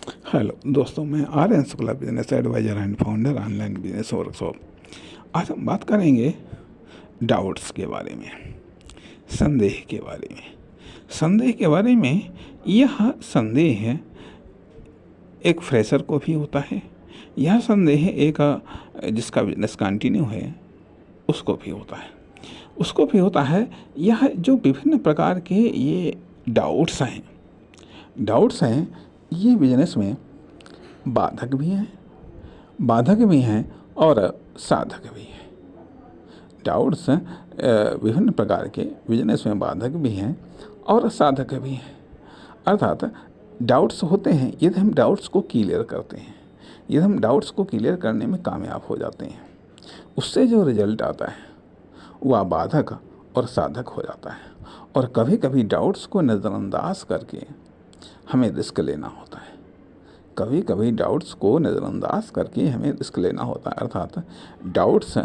Hello दोस्तों, मैं Aryan Shukla, business adviser and founder online business workshop. आज हम बात करेंगे डाउट्स के बारे में, संदेह के बारे में। संदेह के बारे में, यह संदेह एक फ्रेशर को भी होता है, यह संदेह एक जिसका बिजनेस कंटिन्यू है उसको भी होता है, यह जो विभिन्न प्रकार के ये डाउट्स हैं ये बिजनेस में बाधक भी हैं और साधक भी हैं। डाउट्स विभिन्न प्रकार के बिजनेस में बाधक भी हैं और साधक भी हैं। अर्थात डाउट्स होते हैं, यदि हम डाउट्स को क्लियर करते हैं, यदि हम डाउट्स को क्लियर करने में कामयाब हो जाते हैं, उससे जो रिजल्ट आता है वह बाधक और साधक हो जाता है। और कभी कभी डाउट्स को नज़रअंदाज करके हमें रिस्क लेना होता है, अर्थात डाउट्स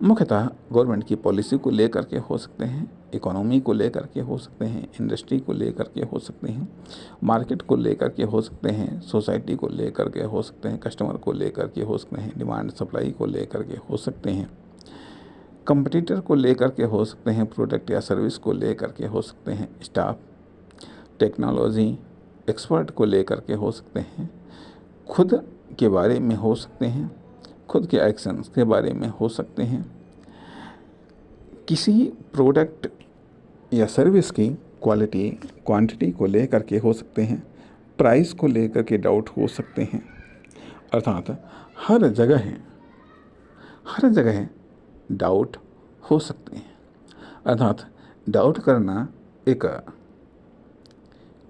मुख्यतः गवर्नमेंट की पॉलिसी को लेकर के हो सकते हैं, इकोनॉमी को लेकर के हो सकते हैं, इंडस्ट्री को लेकर के हो सकते हैं, मार्केट को लेकर के हो सकते हैं, सोसाइटी को लेकर के हो सकते हैं, कस्टमर को लेकर के हो सकते हैं, डिमांड सप्लाई को लेकर के हो सकते हैं, कंपटीटर को लेकर के हो सकते हैं, प्रोडक्ट या सर्विस को लेकर के हो सकते हैं, स्टाफ, टेक्नोलॉजी, एक्सपर्ट को लेकर के हो सकते हैं, खुद के बारे में हो सकते हैं, खुद के एक्शंस के बारे में हो सकते हैं, किसी प्रोडक्ट या सर्विस की क्वांटिटी को लेकर के हो सकते हैं, प्राइस को लेकर के डाउट हो सकते हैं। अर्थात हर जगह डाउट हो सकते हैं। अर्थात डाउट करना एक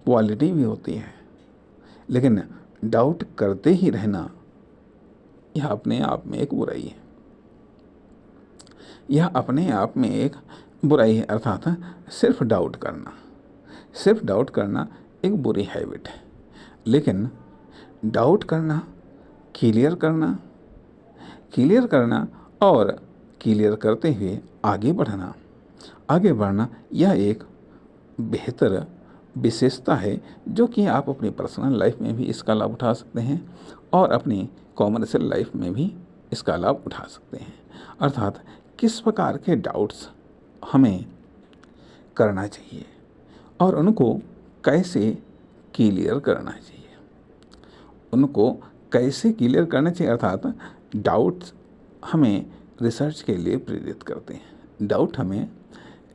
क्वालिटी भी होती है, लेकिन डाउट करते ही रहना यह अपने आप में एक बुराई है। अर्थात सिर्फ डाउट करना एक बुरी हैबिट है, लेकिन डाउट करना, क्लियर करना और क्लियर करते हुए आगे बढ़ना यह एक बेहतर विशेषता है, जो कि आप अपनी पर्सनल लाइफ में भी इसका लाभ उठा सकते हैं और अपनी कॉमर्शियल लाइफ में भी इसका लाभ उठा सकते हैं। अर्थात किस प्रकार के डाउट्स हमें करना चाहिए और उनको कैसे क्लियर करना चाहिए, अर्थात डाउट्स हमें रिसर्च के लिए प्रेरित करते हैं, डाउट हमें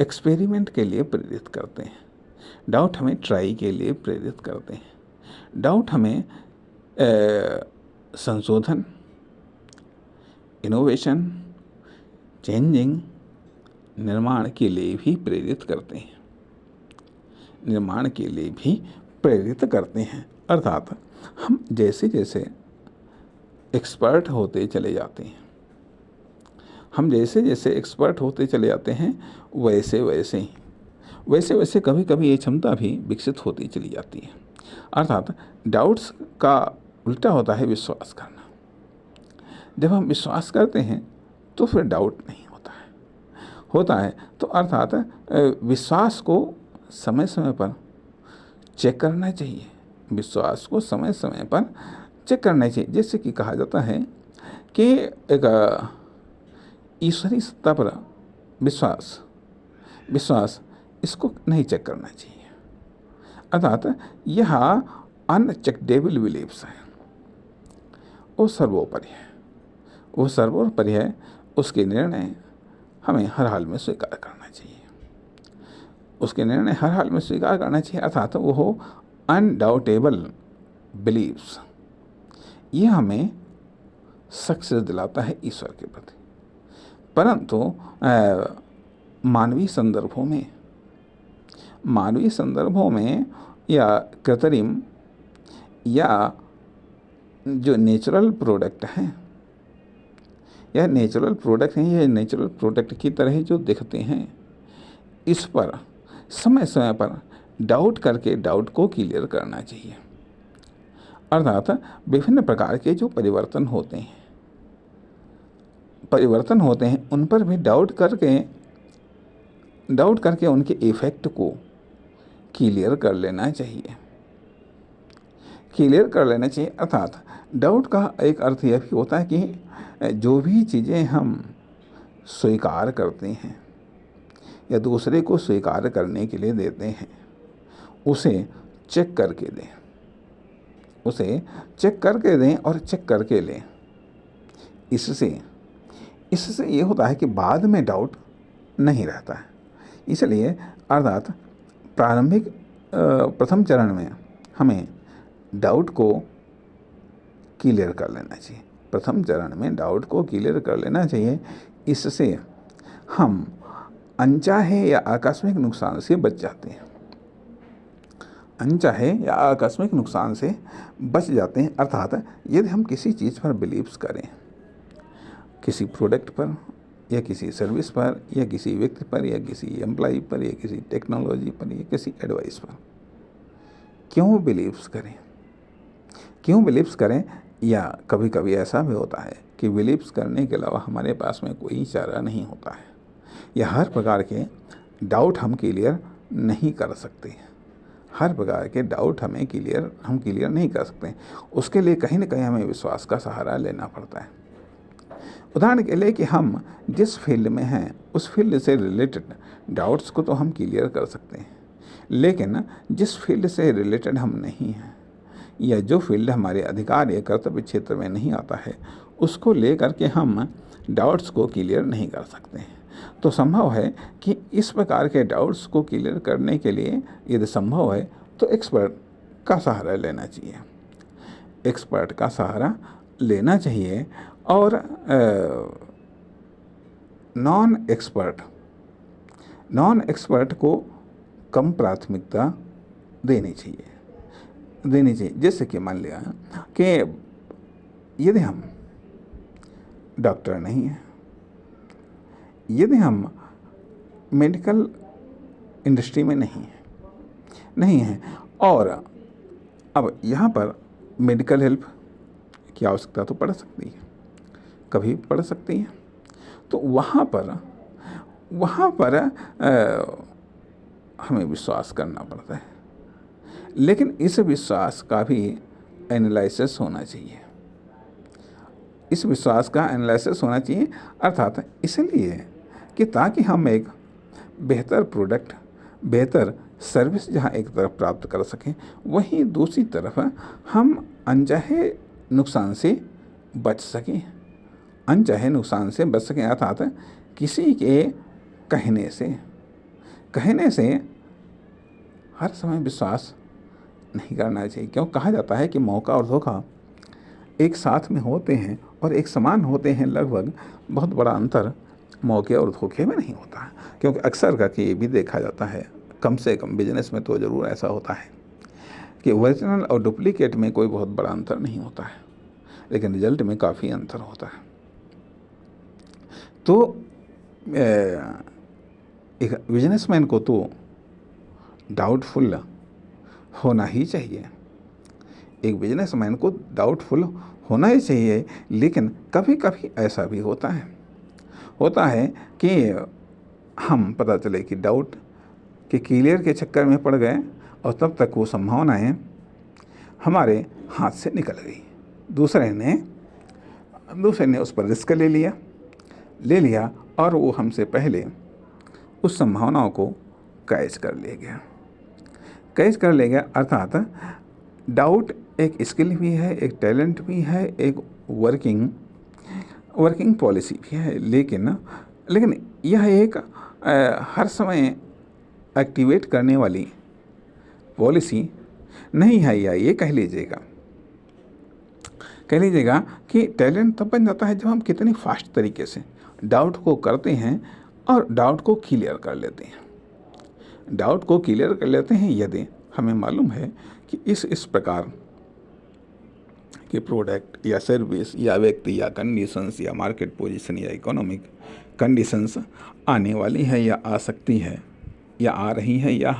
एक्सपेरिमेंट के लिए प्रेरित करते हैं, डाउट हमें ट्राई के लिए प्रेरित करते हैं, डाउट हमें संशोधन, इनोवेशन, चेंजिंग, निर्माण के लिए भी प्रेरित करते हैं। अर्थात हम जैसे जैसे एक्सपर्ट होते चले जाते हैं, वैसे वैसे कभी कभी ये क्षमता भी विकसित होती चली जाती है। अर्थात डाउट्स का उल्टा होता है विश्वास करना। जब हम विश्वास करते हैं तो फिर डाउट नहीं होता है। तो अर्थात विश्वास को समय समय पर चेक करना चाहिए, जैसे कि कहा जाता है कि एक ईश्वरीय सत्ता पर विश्वास इसको नहीं चेक करना चाहिए। अर्थात यह अनचेकडेबल बिलीफ्स है, वो सर्वोपरि है, उसके निर्णय हमें हर हाल में स्वीकार करना चाहिए। अर्थात वो अनडाउटेबल बिलीव्स, ये हमें सक्सेस दिलाता है ईश्वर के प्रति। परंतु मानवीय संदर्भों में या कृत्रिम या जो नेचुरल प्रोडक्ट हैं, यह नेचुरल प्रोडक्ट की तरह जो दिखते हैं, इस पर समय समय पर डाउट करके डाउट को क्लियर करना चाहिए। अर्थात विभिन्न प्रकार के जो परिवर्तन होते हैं उन पर भी डाउट करके उनके इफ़ेक्ट को क्लियर कर लेना चाहिए। क्लियर कर लेना चाहिए। अर्थात डाउट का एक अर्थ यह भी होता है कि जो भी चीज़ें हम स्वीकार करते हैं या दूसरे को स्वीकार करने के लिए देते हैं, उसे चेक करके दें, उसे चेक करके दें और चेक करके लें। इससे इससे ये होता है कि बाद में डाउट नहीं रहता है। इसलिए अर्थात प्रारंभिक प्रथम चरण में हमें डाउट को क्लियर कर लेना चाहिए। प्रथम चरण में डाउट को क्लियर कर लेना चाहिए। इससे हम अनचाहे या आकस्मिक नुकसान से बच जाते हैं। अनचाहे या आकस्मिक नुकसान से बच जाते हैं। अर्थात यदि हम किसी चीज़ पर बिलीव्स करें, किसी प्रोडक्ट पर या किसी सर्विस पर या किसी व्यक्ति पर या किसी एम्प्लॉय पर या किसी टेक्नोलॉजी पर या किसी एडवाइस पर क्यों बिलीव्स करें, क्यों बिलीव्स करें। या कभी कभी ऐसा भी होता है कि बिलीव्स करने के अलावा हमारे पास में कोई चारा नहीं होता है, या हर प्रकार के डाउट हम क्लियर नहीं कर सकते। हर प्रकार के डाउट हम क्लियर नहीं कर सकते। उसके लिए कहीं ना कहीं हमें विश्वास का सहारा लेना पड़ता है। उदाहरण के लिए कि हम जिस फील्ड में हैं उस फील्ड से रिलेटेड डाउट्स को तो हम क्लियर कर सकते हैं, लेकिन जिस फील्ड से रिलेटेड हम नहीं हैं या जो फील्ड हमारे अधिकार या कर्तव्य क्षेत्र में नहीं आता है, उसको ले करके हम डाउट्स को क्लियर नहीं कर सकते हैं। तो संभव है कि इस प्रकार के डाउट्स को क्लियर करने के लिए यदि संभव है तो एक्सपर्ट का सहारा लेना चाहिए। एक्सपर्ट का सहारा लेना चाहिए और नॉन एक्सपर्ट को कम प्राथमिकता देनी चाहिए। जैसे कि मान लिया कि यदि हम डॉक्टर नहीं हैं, यदि हम मेडिकल इंडस्ट्री में नहीं हैं और अब यहाँ पर मेडिकल हेल्प की आवश्यकता तो पड़ सकती है, कभी पड़ सकती है, तो वहाँ पर हमें विश्वास करना पड़ता है। लेकिन इस विश्वास का भी एनालिसिस होना चाहिए। इस विश्वास का एनालिसिस होना चाहिए अर्थात इसलिए कि ताकि हम एक बेहतर प्रोडक्ट, बेहतर सर्विस जहाँ एक तरफ प्राप्त कर सकें, वहीं दूसरी तरफ हम अनचाहे नुकसान से बच सकें। अनचाहे नुकसान से बच सकें अर्थात किसी के कहने से हर समय विश्वास नहीं करना चाहिए। क्यों कहा जाता है कि मौका और धोखा एक साथ में होते हैं और एक समान होते हैं लगभग। बहुत बड़ा अंतर मौके और धोखे में नहीं होता है, क्योंकि अक्सर करके ये भी देखा जाता है, कम से कम बिजनेस में तो ज़रूर ऐसा होता है कि ओरिजिनल और डुप्लीकेट में कोई बहुत बड़ा अंतर नहीं होता है, लेकिन रिजल्ट में काफ़ी अंतर होता है। तो एक बिजनेसमैन को तो डाउटफुल होना ही चाहिए, एक बिजनेसमैन को डाउटफुल होना ही चाहिए। लेकिन कभी कभी ऐसा भी होता है कि हम पता चले कि डाउट के क्लियर के चक्कर में पड़ गए और तब तक वो संभावनाएं हमारे हाथ से निकल गई। दूसरे ने उस पर रिस्क ले लिया और वो हमसे पहले उस संभावनाओं को कैच कर ले गया। अर्थात डाउट एक स्किल भी है, एक टैलेंट भी है, एक वर्किंग पॉलिसी भी है, लेकिन यह एक हर समय एक्टिवेट करने वाली पॉलिसी नहीं है। या ये कह लीजिएगा कि टैलेंट तब बन जाता है जब हम कितनी फास्ट तरीके से डाउट को करते हैं और डाउट को क्लियर कर लेते हैं। यदि हमें मालूम है कि इस प्रकार के प्रोडक्ट या सर्विस या व्यक्ति या कंडीशंस या मार्केट पोजीशन या इकोनॉमिक कंडीशंस आने वाली है या आ सकती है या आ रही है या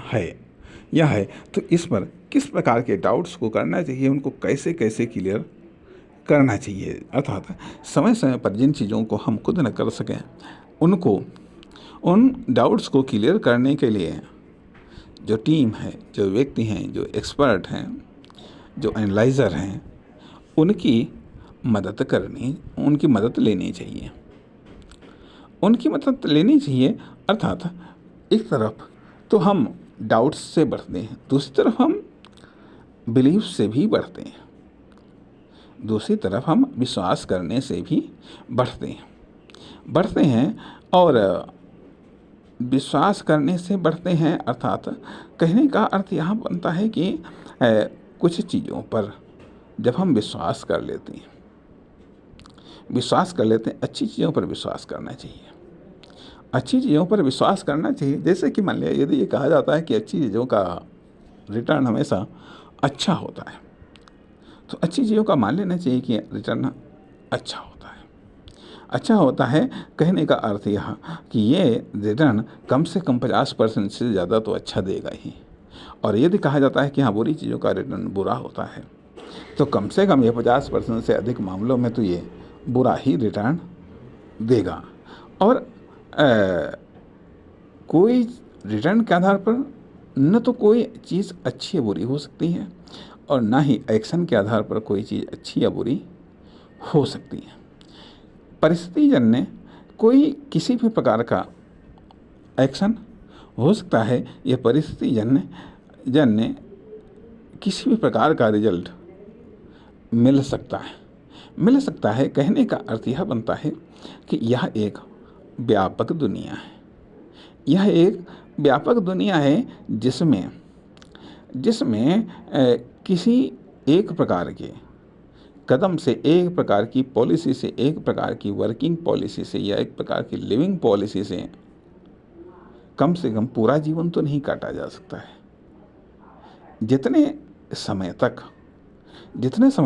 है, तो इस पर किस प्रकार के डाउट्स को करना चाहिए, उनको कैसे क्लियर करना चाहिए। अर्थात समय समय पर जिन चीज़ों को हम खुद न कर सकें, उन डाउट्स को क्लियर करने के लिए जो टीम है, जो व्यक्ति हैं, जो एक्सपर्ट हैं, जो एनालाइज़र हैं उनकी मदद लेनी चाहिए। उनकी मदद लेनी चाहिए, अर्थात एक तरफ तो हम डाउट्स से बढ़ते हैं, दूसरी तरफ हम बिलीफ से भी बढ़ते हैं, दूसरी तरफ हम विश्वास करने से भी बढ़ते हैं और विश्वास करने से बढ़ते हैं। अर्थात कहने का अर्थ यहाँ बनता है कि कुछ चीज़ों पर जब हम विश्वास कर लेते हैं, अच्छी चीज़ों पर विश्वास करना चाहिए, अच्छी चीज़ों पर विश्वास करना चाहिए। जैसे कि मान लिया यदि ये कहा जाता है कि अच्छी चीज़ों का रिटर्न हमेशा अच्छा होता है, तो अच्छी चीज़ों का मान लेना चाहिए कि रिटर्न अच्छा होता है। कहने का अर्थ यह कि ये रिटर्न कम से कम 50% से ज़्यादा तो अच्छा देगा ही। और यदि कहा जाता है कि हाँ बुरी चीज़ों का रिटर्न बुरा होता है, तो कम से कम ये 50% से अधिक मामलों में तो ये बुरा ही रिटर्न देगा। और कोई रिटर्न के आधार पर न तो कोई चीज़ अच्छी या बुरी हो सकती है और ना ही एक्शन के आधार पर कोई चीज़ अच्छी या बुरी हो सकती है। परिस्थिति जन्य कोई किसी भी प्रकार का एक्शन हो सकता है, यह परिस्थिति जन्य किसी भी प्रकार का रिजल्ट मिल सकता है। कहने का अर्थ यह बनता है कि यह एक व्यापक दुनिया है जिसमें किसी एक प्रकार के कदम से, एक प्रकार की पॉलिसी से, एक प्रकार की वर्किंग पॉलिसी से या एक प्रकार की लिविंग पॉलिसी से कम पूरा जीवन तो नहीं काटा जा सकता है। जितने समय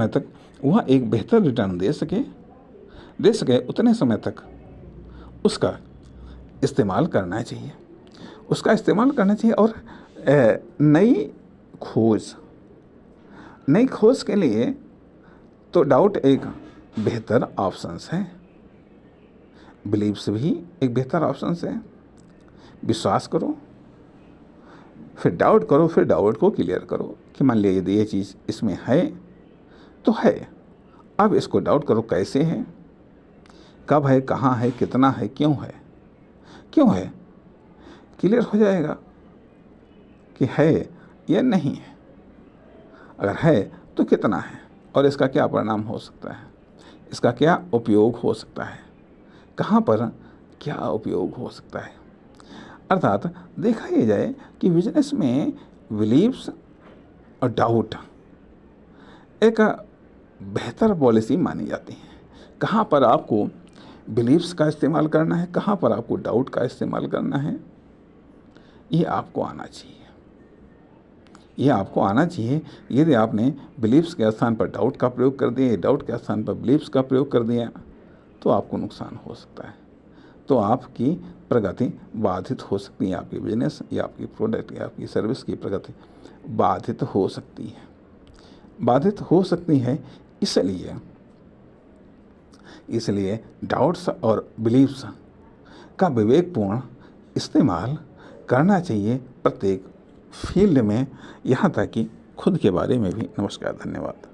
तक वह एक बेहतर रिटर्न दे सके उतने समय तक उसका इस्तेमाल करना चाहिए और नई खोज के लिए तो डाउट एक बेहतर ऑप्शंस है, बिलीव्स भी एक बेहतर ऑप्शंस है। विश्वास करो, फिर डाउट करो, फिर डाउट को क्लियर करो कि मान लिया यदि ये चीज़ इसमें है तो है, अब इसको डाउट करो कैसे है, कब है, कहाँ है, कितना है, क्यों है, क्लियर हो जाएगा कि है या नहीं है। अगर है तो कितना है और इसका क्या परिणाम हो सकता है, इसका क्या उपयोग हो सकता है, कहाँ पर क्या उपयोग हो सकता है। अर्थात देखा ये जाए कि बिजनेस में बिलीव्स और डाउट एक बेहतर पॉलिसी मानी जाती है। कहाँ पर आपको बिलीव्स का इस्तेमाल करना है, कहाँ पर आपको डाउट का इस्तेमाल करना है, ये आपको आना चाहिए। यदि आपने बिलीव्स के स्थान पर डाउट का प्रयोग कर दिया, डाउट के स्थान पर बिलीव्स का प्रयोग कर दिया, तो आपको नुकसान हो सकता है, तो आपकी प्रगति बाधित हो सकती है, आपकी बिजनेस या आपकी प्रोडक्ट या आपकी सर्विस की प्रगति बाधित हो सकती है। इसलिए डाउट्स और बिलीव्स का विवेकपूर्ण इस्तेमाल करना चाहिए प्रत्येक फील्ड में, यहाँ तक कि खुद के बारे में भी। नमस्कार, धन्यवाद।